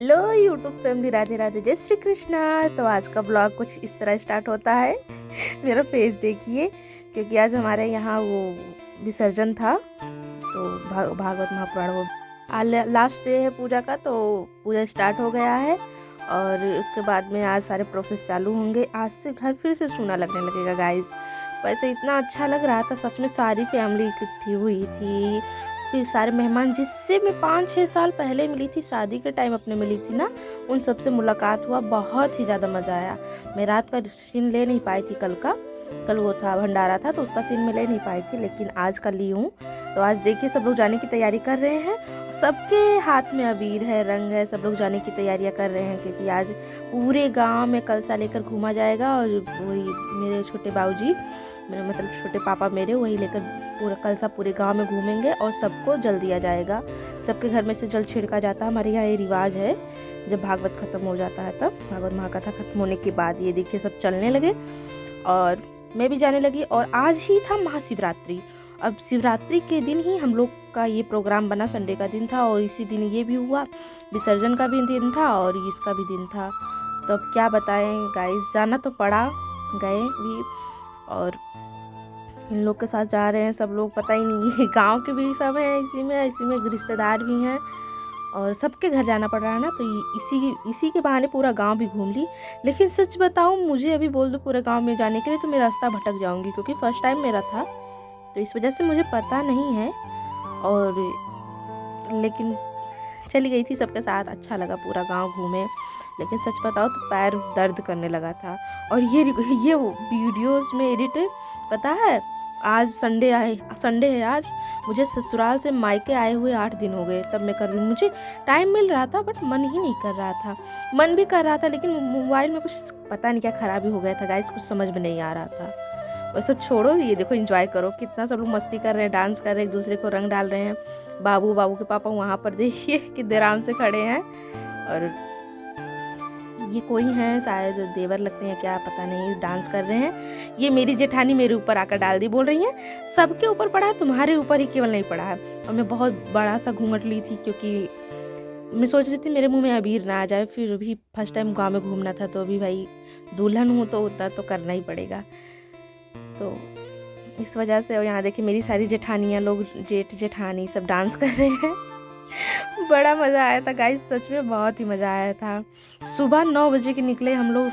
Hello YouTube family, Radhe Radhe, जय श्री कृष्णा। तो आज का ब्लॉग कुछ इस तरह स्टार्ट होता है। मेरा फेस देखिए, क्योंकि आज हमारे यहाँ वो विसर्जन था। तो भागवत महापुराण वो आज लास्ट डे है पूजा का, तो पूजा स्टार्ट हो गया है। और उसके बाद में आज सारे प्रोसेस चालू होंगे। आज से घर फिर से सूना लगने लगेगा गाइस। वैसे इतना अच्छा लग रहा था सच में, सारी फैमिली इकट्ठी हुई थी। फिर सारे मेहमान जिससे मैं 5-6 साल पहले मिली थी, शादी के टाइम अपने मिली थी ना, उन सबसे मुलाकात हुआ। बहुत ही ज़्यादा मज़ा आया। मैं रात का सीन ले नहीं पाई थी, कल वो था भंडारा था, तो उसका सीन मैं ले नहीं पाई थी, लेकिन आज का ली हूँ। तो आज देखिए सब लोग जाने की तैयारी कर रहे हैं। सबके हाथ में अबीर है, रंग है, सब लोग जाने की तैयारियां कर रहे हैं, क्योंकि आज पूरे गांव में कलसा लेकर घूमा जाएगा। और वही मेरे छोटे बाबूजी, मेरे मतलब छोटे पापा मेरे, वही लेकर पूरा कलसा पूरे गांव में घूमेंगे और सबको जल दिया जाएगा। सबके घर में से जल छिड़का जाता है। हमारे यहाँ ये रिवाज है, जब भागवत खत्म हो जाता है तब, भागवत महाकथा खत्म होने के बाद ये देखिए सब चलने लगे और मैं भी जाने लगी। और आज ही था महाशिवरात्रि। अब शिवरात्रि के दिन ही हम लोग का ये प्रोग्राम बना, संडे का दिन था और इसी दिन ये भी हुआ। विसर्जन का भी दिन था और इसका भी दिन था। तो अब क्या बताएं गाइस, जाना तो पड़ा, गए भी। और इन लोग के साथ जा रहे हैं सब लोग, पता ही नहीं है, गांव के भी सब हैं इसी में रिश्तेदार भी हैं और सबके घर जाना पड़ रहा है ना। तो इसी के बहाने पूरा गांव भी घूम ली। लेकिन सच बताऊं, मुझे अभी बोल दो पूरे गांव में जाने के लिए तो मैं रास्ता भटक जाऊंगी, क्योंकि फर्स्ट टाइम मेरा था, तो इस वजह से मुझे पता नहीं है। और लेकिन चली गई थी सबके साथ, अच्छा लगा, पूरा गांव घूमे। लेकिन सच बताओ तो पैर दर्द करने लगा था। और ये वीडियोस में एडिट, पता है आज संडे है आज। मुझे ससुराल से मायके आए हुए 8 दिन हो गए, तब मैं कर रही हूँ। मुझे टाइम मिल रहा था बट मन ही नहीं कर रहा था। मन भी कर रहा था, लेकिन मोबाइल में कुछ पता नहीं क्या खराबी हो गया था गाइस, कुछ समझ में नहीं आ रहा था। और सब छोड़ो, ये देखो एंजॉय करो, कितना सब लोग मस्ती कर रहे हैं, डांस कर रहे हैं, एक दूसरे को रंग डाल रहे हैं। बाबू के पापा वहाँ पर देखिए कितने आराम से खड़े हैं। और ये कोई हैं शायद देवर लगते हैं क्या, पता नहीं, डांस कर रहे हैं। ये मेरी जेठानी मेरे ऊपर आकर डाल दी, बोल रही हैं सबके ऊपर पड़ा है, तुम्हारे ऊपर ही केवल नहीं पड़ा है। और मैं बहुत बड़ा सा घूंघट ली थी, क्योंकि मैं सोच रही थी मेरे मुंह में अबीर ना आ जाए। फिर भी फर्स्ट टाइम गाँव में घूमना था, तो अभी भाई दुल्हन हूँ तो उतना तो करना ही पड़ेगा। तो इस वजह से, और यहाँ देखिए मेरी सारी जेठानियाँ लोग, जेठानी सब डांस कर रहे हैं। बड़ा मज़ा आया था गाइस, सच में बहुत ही मज़ा आया था। सुबह 9 बजे के निकले हम लोग,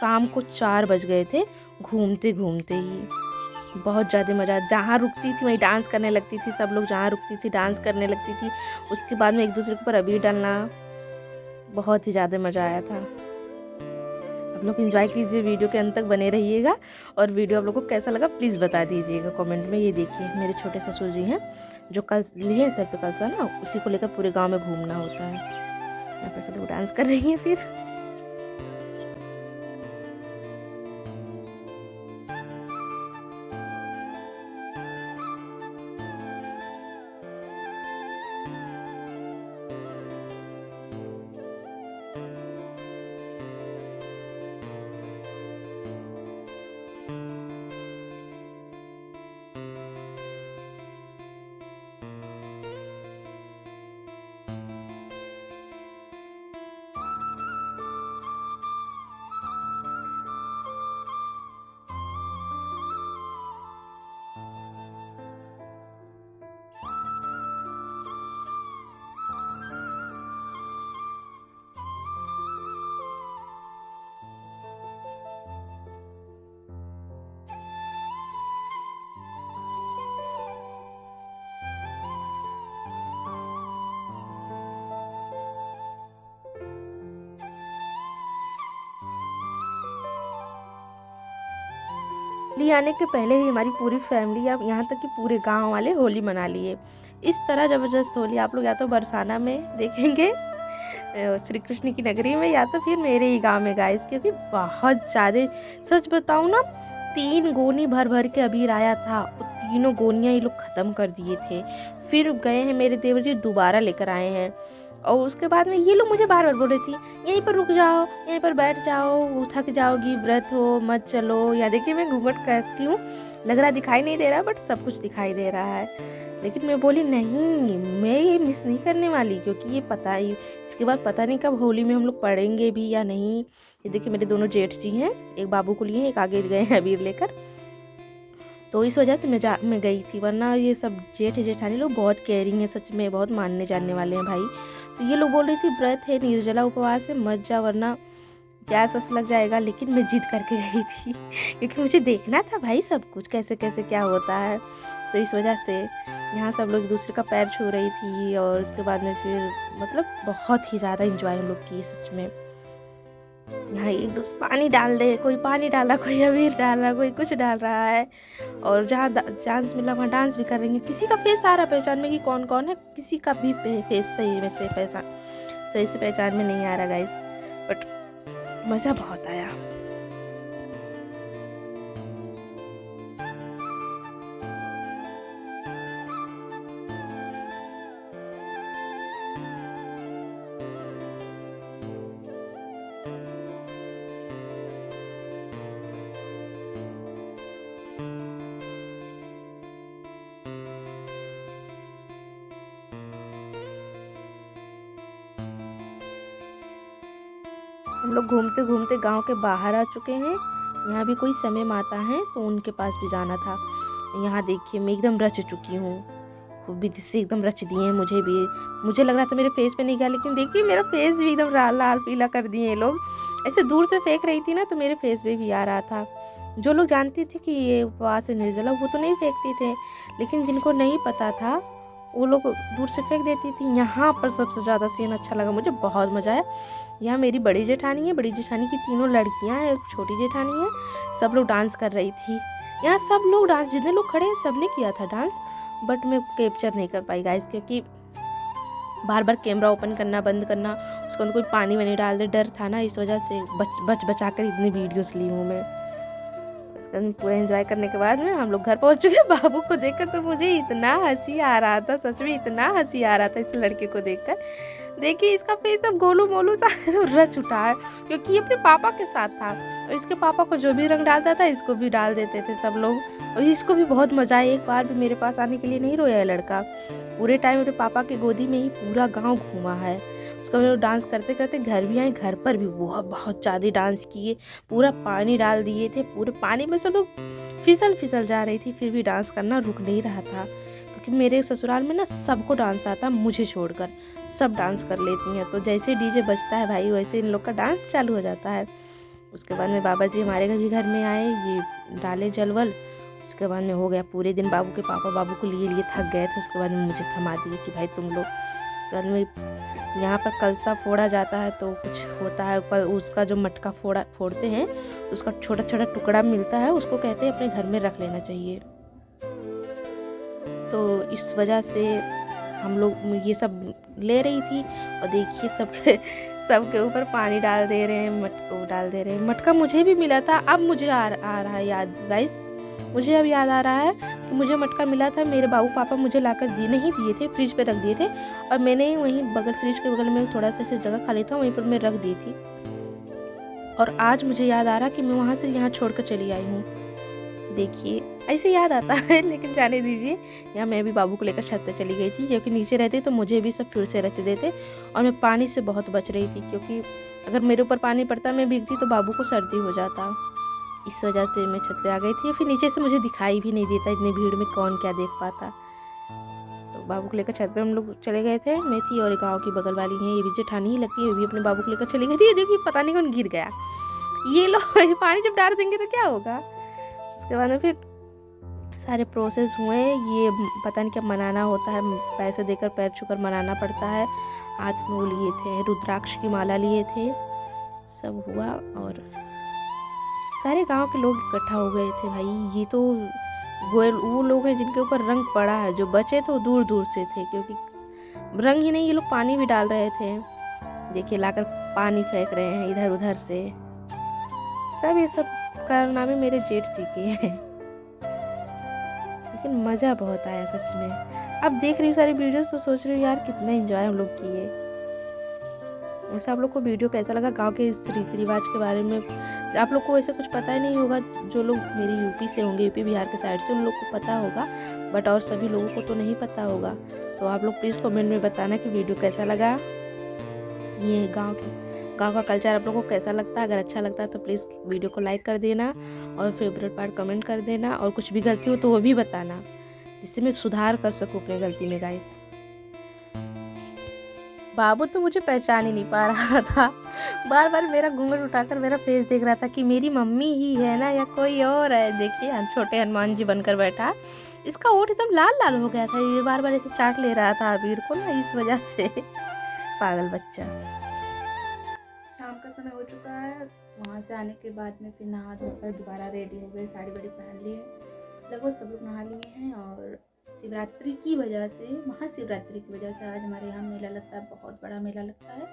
शाम को 4 बज गए थे, घूमते घूमते ही। बहुत ज़्यादा मज़ा, जहाँ रुकती थी वहीं डांस करने लगती थी, सब लोग जहाँ रुकती थी डांस करने लगती थी। उसके बाद में एक दूसरे के ऊपर अबीर डालना, बहुत ही ज़्यादा मज़ा आया था। आप लोग एंजॉय कीजिए, वीडियो के अंत तक बने रहिएगा। और वीडियो आप लोग को कैसा लगा प्लीज़ बता दीजिएगा कमेंट में। ये देखिए मेरे छोटे ससुर जी हैं, जो कल लिए सर पे कलसा ना, उसी को लेकर पूरे गांव में घूमना होता है। यहाँ पर सब लोग डांस कर रही हैं। फिर होली आने के पहले ही हमारी पूरी फैमिली, या यहाँ तक कि पूरे गांव वाले होली मना लिए। इस तरह ज़बरदस्त होली आप लोग या तो बरसाना में देखेंगे, श्री कृष्ण की नगरी में, या तो फिर मेरे ही गांव में गाइस, क्योंकि बहुत ज़्यादा, सच बताऊँ ना, 3 गोनी भर भर के अबीर आया था। और तीनों गोनियाँ ये लोग ख़त्म कर दिए थे। फिर गए हैं मेरे देवर जी, दोबारा लेकर आए हैं। और उसके बाद में ये लोग मुझे बार बार बोल रही थी, यहीं पर रुक जाओ, यहीं पर बैठ जाओ, थक जाओगी, व्रत हो, मत चलो। यहाँ देखिए मैं घूंघट करती हूँ, लग रहा दिखाई नहीं दे रहा, बट सब कुछ दिखाई दे रहा है। लेकिन मैं बोली नहीं, मैं ये मिस नहीं करने वाली, क्योंकि ये पता ही इसके बाद पता नहीं कब होली में हम लोग पढ़ेंगे भी या नहीं। ये देखिए मेरे दोनों जेठ जी हैं, एक बाबू को लिए, एक आगे गए हैं अबीर लेकर। तो इस वजह से मैं गई थी, वरना ये सब जेठ जेठानी लोग बहुत केयरिंग है, सच में बहुत मानने जानने वाले हैं भाई। तो ये लोग बोल रही थी व्रत है, निर्जला उपवास है, मत जा वरना गैस वैस लग जाएगा। लेकिन मैं जिद करके गई थी क्योंकि मुझे देखना था भाई सब कुछ कैसे कैसे क्या होता है। तो इस वजह से यहाँ सब लोग एक दूसरे का पैर छू रही थी, और उसके बाद में फिर मतलब बहुत ही ज़्यादा इंजॉय हम लोग किए सच में। यहाँ एक दूसरे पानी डाल रहे, कोई पानी डाल रहा, कोई अबीर डाल रहा, कोई कुछ डाल रहा है, और जहाँ डांस मिला वहाँ डांस भी कर रही है। किसी का फेस आ रहा पहचान में कि कौन कौन है, किसी का भी फेस सही से पहचान में नहीं आ रहा गाइस, बट मज़ा बहुत आया। हम लोग घूमते घूमते गांव के बाहर आ चुके हैं। यहाँ भी कोई समय माता है तो उनके पास भी जाना था। यहाँ देखिए मैं एकदम रच चुकी हूँ, खूब विधि से एकदम रच दिए हैं मुझे भी। मुझे लग रहा था मेरे फेस पे नहीं गया, लेकिन देखिए मेरा फेस भी एकदम लाल लाल पीला कर दिए हैं लोग। ऐसे दूर से फेंक रही थी ना तो मेरे फेस पे भी आ रहा था। जो लोग जानती थी कि ये उपवास है निर्जला, वो तो नहीं फेंकती थे, लेकिन जिनको नहीं पता था वो लोग दूर से फेंक देती थी। यहाँ पर सबसे ज़्यादा सीन अच्छा लगा मुझे, बहुत मज़ा आया। यहाँ मेरी बड़ी जेठानी है, बड़ी जेठानी की 3 लड़कियाँ हैं, एक छोटी जेठानी है, सब लोग डांस कर रही थी। यहाँ सब लोग डांस, जितने लोग खड़े हैं सब ने किया था डांस, बट मैं कैप्चर नहीं कर पाई गाइस, क्योंकि बार बार कैमरा ओपन करना बंद करना, उसको कोई पानी वानी डाल दे, डर था ना, इस वजह से बचा कर इतनी वीडियोस ली हूँ मैं। उसका पूरा एंजॉय करने के बाद में हम लोग घर पहुँच चुके। बाबू को देखकर तो मुझे इतना हंसी आ रहा था, सच में इतना हंसी आ रहा था इस लड़के को देखकर। देखिए इसका फेस तब गोलू मोलू सा रच उठा है, क्योंकि ये अपने पापा के साथ था, और इसके पापा को जो भी रंग डालता था इसको भी डाल देते थे सब लोग, और इसको भी बहुत मजा आया। एक बार भी मेरे पास आने के लिए नहीं रोया है लड़का, पूरे टाइम मेरे पापा की गोदी में ही पूरा गाँव घूमा है। उसका लोग डांस करते करते घर भी आए, घर पर भी बहुत ज़्यादा डांस किए, पूरा पानी डाल दिए थे, पूरे पानी में सब लोग फिसल जा रही थी, फिर भी डांस करना रुक नहीं रहा था। क्योंकि मेरे ससुराल में ना सबको डांस आता, मुझे छोड़कर सब डांस कर लेती हैं। तो जैसे डीजे बजता है भाई वैसे इन लोग का डांस चालू हो जाता है। उसके बाद में बाबा जी हमारे घर में आए, ये डाले जलवल। उसके बाद में हो गया पूरे दिन, बाबू के पापा बाबू को लिए थक गए थे। उसके बाद में मुझे थमा दिए कि भाई तुम लोग। उसके बाद में यहाँ पर कलसा फोड़ा जाता है तो कुछ होता है, उसका जो मटका फोड़ते हैं उसका छोटा छोटा टुकड़ा मिलता है, उसको कहते हैं अपने घर में रख लेना चाहिए। तो इस वजह से हम लोग ये सब ले रही थी, और देखिए सबके ऊपर पानी डाल दे रहे हैं, मटको डाल दे रहे हैं। मटका मुझे भी मिला था, अब मुझे आ रहा है याद गाइस, मुझे अब याद आ रहा है कि मुझे मटका मिला था, मेरे बाबू पापा मुझे लाकर नहीं दिए थे, फ्रिज पे रख दिए थे, और मैंने वहीं फ्रिज के बगल में थोड़ा सा जगह खाली था, वहीं पर मैं रख दी थी। और आज मुझे याद आ रहा कि मैं वहाँ से यहाँ छोड़कर चली आई हूँ। देखिए ऐसे याद आता है, लेकिन जाने दीजिए। यहाँ मैं भी बाबू को लेकर छत पे चली गई थी, क्योंकि नीचे रहते तो मुझे भी सब फिर से रच देते, और मैं पानी से बहुत बच रही थी, क्योंकि अगर मेरे ऊपर पानी पड़ता मैं भीगती तो बाबू को सर्दी हो जाता। इस वजह से मैं छत पे आ गई थी। फिर नीचे से मुझे दिखाई भी नहीं देता, इतनी भीड़ में कौन क्या देख पाता। तो बाबू को लेकर छत पे हम लोग चले गए थे, मैं थी और गाँव की बगल वाली है, ये भी जेठानी ही लगती है, ये भी अपने बाबू को लेकर चली गई थी। देखिए पता नहीं कौन गिर गया, ये लोग पानी जब डाल देंगे तो क्या होगा। उसके बाद में फिर सारे प्रोसेस हुए, ये पता नहीं क्या मनाना होता है, पैसे देकर पैर छूकर मनाना पड़ता है। हाथ में वो लिए थे रुद्राक्ष की माला लिए थे, सब हुआ, और सारे गांव के लोग इकट्ठा हो गए थे भाई। ये तो वो लोग हैं जिनके ऊपर रंग पड़ा है, जो बचे तो दूर दूर से थे, क्योंकि रंग ही नहीं ये लोग पानी भी डाल रहे थे। देखिए लाकर पानी फेंक रहे हैं इधर उधर से, सब ये सब कारनामे मेरे जेठ जी के हैं। लेकिन मज़ा बहुत आया सच में। अब देख रही हूँ सारी वीडियोस तो सोच रही हूँ यार कितना एंजॉय हम लोग किए। वैसे आप लोग को वीडियो कैसा लगा, गांव के इस रीति रिवाज के बारे में आप लोग को ऐसा कुछ पता ही नहीं होगा। जो लोग मेरे यूपी से होंगे, यूपी बिहार के साइड से, उन लोग को पता होगा, बट और सभी लोगों को तो नहीं पता होगा। तो आप लोग प्लीज़ कमेंट में बताना कि वीडियो कैसा लगा, ये गांव का कल्चर आप लोगों को कैसा लगता है। अगर अच्छा लगता है तो प्लीज़ वीडियो को लाइक कर देना और फेवरेट पार्ट कमेंट कर देना, और कुछ भी गलती हो तो वो भी बताना, जिससे मैं सुधार कर सकूँ अपनी गलती में गाइस। बाबू तो मुझे पहचान ही नहीं पा रहा था, बार बार मेरा घूंघट उठाकर मेरा फेस देख रहा था कि मेरी मम्मी ही है ना या कोई और है। देखिए छोटे हनुमान जी बनकर बैठा, इसका होठ एकदम लाल लाल हो गया था, ये बार बार ऐसे चाट ले रहा था अबीर को ना, इस वजह से पागल बच्चा। शाम का समय हो चुका है, वहाँ से आने के बाद में फिर नहा धोकर दोबारा रेडी हो गए, साड़ी बड़ी पहन ली है, लगभग सब लोग नहा लिए हैं। और शिवरात्रि की वजह से, महाशिवरात्रि की वजह से आज हमारे यहाँ मेला लगता है, बहुत बड़ा मेला लगता है,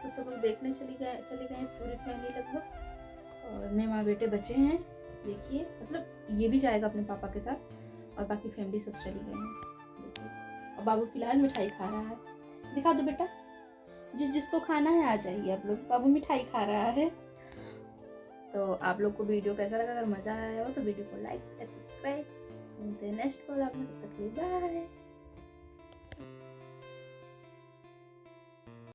तो सब लोग देखने चले गए पूरी फैमिली लगभग। और मैं माँ बेटे बचे हैं, देखिए मतलब ये भी जाएगा अपने पापा के साथ, और बाकी फैमिली सब चली गए हैं देखिए। और बाबू फिलहाल मिठाई खा रहा है, दिखा दो बेटा, जिसको खाना है आ जाइए आप लोग, बाबू मिठाई खा रहा है। तो आप लोग को वीडियो कैसा लगा, अगर मज़ा आया हो तो वीडियो को लाइक शेयर सब्सक्राइब, मिलते हैं नेक्स्ट कॉल, आप लोग तक के लिए बाय।